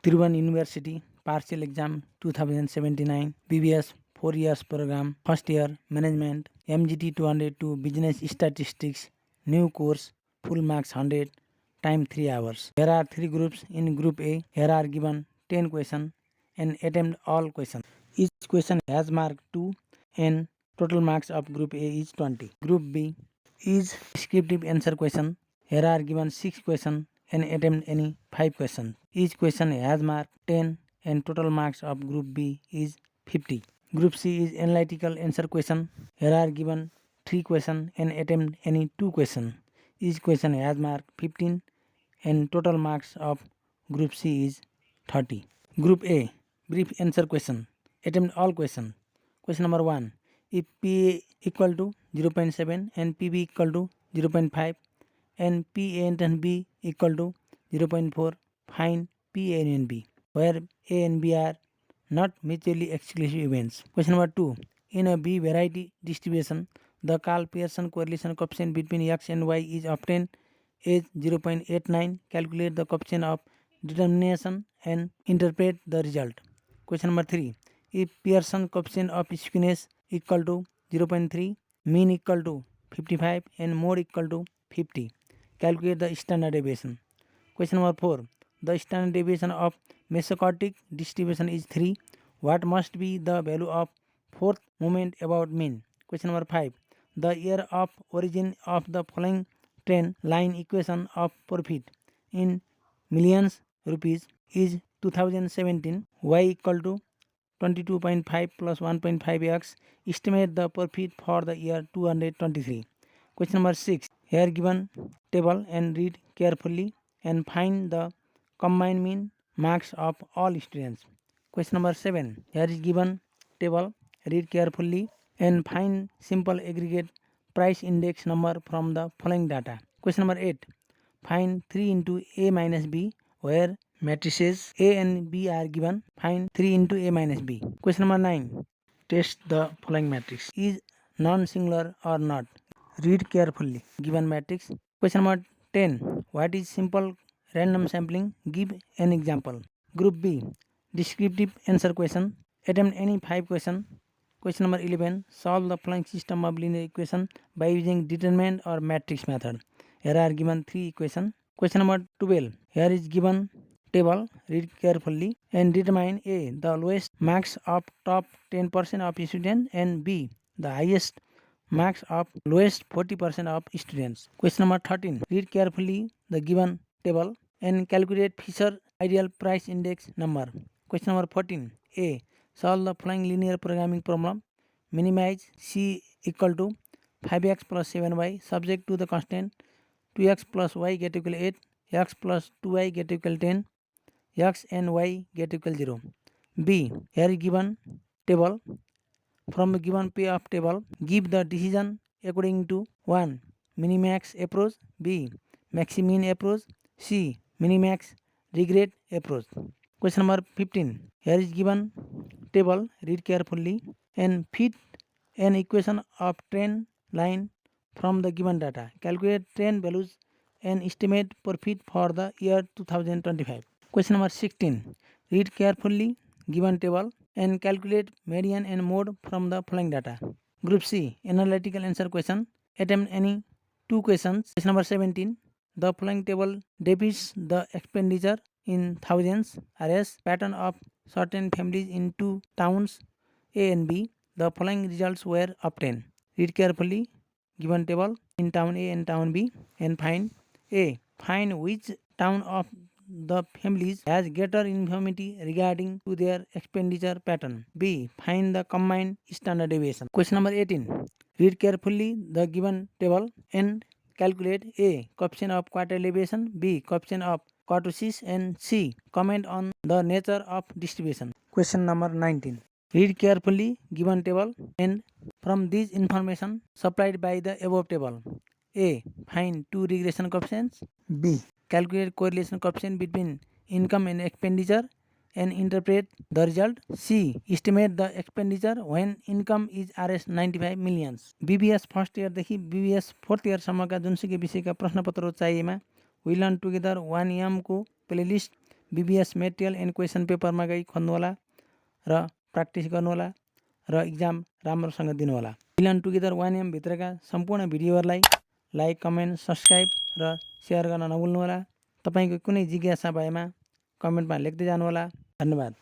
Tiruvan University partial exam 2079 BBS 4 years program first year management MGT 202 business statistics new course full marks 100 time 3 hours. There are 3 groups in group A. Here are given 10 questions and attempt all questions. Each question has mark 2 and total marks of group A is 20. Group B is descriptive answer question. Here are given 6 questions and attempt any 5 questions. Each question has mark 10 and total marks of group B is 50. Group C is analytical answer question. Here are given 3 questions and attempt any 2 questions. Each question has mark 15 and total marks of group C is 30. Group A brief answer question. Attempt all questions. Question number 1. If PA equal to 0.7 and PB equal to 0.5 and PA and B equal to 0.4, find PA and B, where A and B are not mutually exclusive events. Question number 2. In a B variety distribution, the Karl-Pearson correlation coefficient between X and Y is obtained as 0.89. Calculate the coefficient of determination and interpret the result. Question number 3. If Pearson coefficient of skewness equal to 0.3, mean equal to 55 and mode equal to 50, calculate the standard deviation. Question number 4. The standard deviation of mesochotic distribution is 3. What must be the value of fourth moment about mean? Question number 5. The year of origin of the following trend line equation of profit in millions rupees is 2017. Y equal to 22.5 plus 1.5x. Estimate the profit for the year 223. Question number 6. Here given table and read carefully and find the combined mean marks of all students. Question number 7. Here is given table, read carefully and find simple aggregate price index number from the following data. Question number 8. Find 3 into A minus B where matrices A and B are given. Find 3 into A minus B. Question number 9. Test the following matrix. Is non-singular or not? Read carefully given matrix. Question number 10. What is simple random sampling? Give an example. Group B. Descriptive answer question. Attempt any 5 questions. Question number 11. Solve the following system of linear equation by using determinant or matrix method. Here are given 3 equations. Question number 12. Here is given table. Read carefully and determine A. the lowest marks of top 10% of students and B. the highest marks of lowest 40% of students. Question number 13. Read carefully the given table and calculate Fisher ideal price index number. Question number 14. A. Solve the following linear programming problem. Minimize C equal to 5x plus 7y subject to the constant 2x plus y get equal 8, x plus 2y get equal 10, x and y get equal 0. B. Here is given table. From the given pair of table, give the decision according to 1. Minimax approach, B. Maximin approach, C. Minimax regret approach. Question number 15. Here is given table, read carefully and fit an equation of trend line from the given data. Calculate trend values and estimate profit for the year 2025. Question number 16. Read carefully given table and calculate median and mode from the following data. Group C. Analytical answer question. Attempt any 2 questions. Question number 17. The following table depicts the expenditure in thousands RS pattern of certain families in 2 towns A and B. The following results were obtained. Read carefully given table in town A and town B and find A. Find which town of the families has greater uniformity regarding to their expenditure pattern. B. Find the combined standard deviation. Question number 18. Read carefully the given table and calculate A. Coefficient of quartile deviation, B. Coefficient of kurtosis and C. Comment on the nature of distribution. Question number 19. Read carefully given table and from this information supplied by the above table. A. Find 2 regression coefficients. B. Calculate correlation coefficient between income and expenditure and interpret the result. C. Estimate the expenditure when income is Rs 95 millions. BBS first year देखि BBS fourth year सम्मका जुनसुकै विषयका प्रश्नपत्रहरू चाहिएमा we learn together 1M को playlist BBS material end question पेपरमा गई खोज्नुहोला र practice गर्नुहोला र exam राम्रोसँग दिनुहोला। Learn together 1M भित्रका सम्पूर्ण भिडियोहरूलाई like, comment, subscribe र share गर्न नभुल्नुहोला। तपाईँको कुनै जिज्ञासा भएमा कमेन्टमा लेख्दै जानुहोला। धन्यवाद।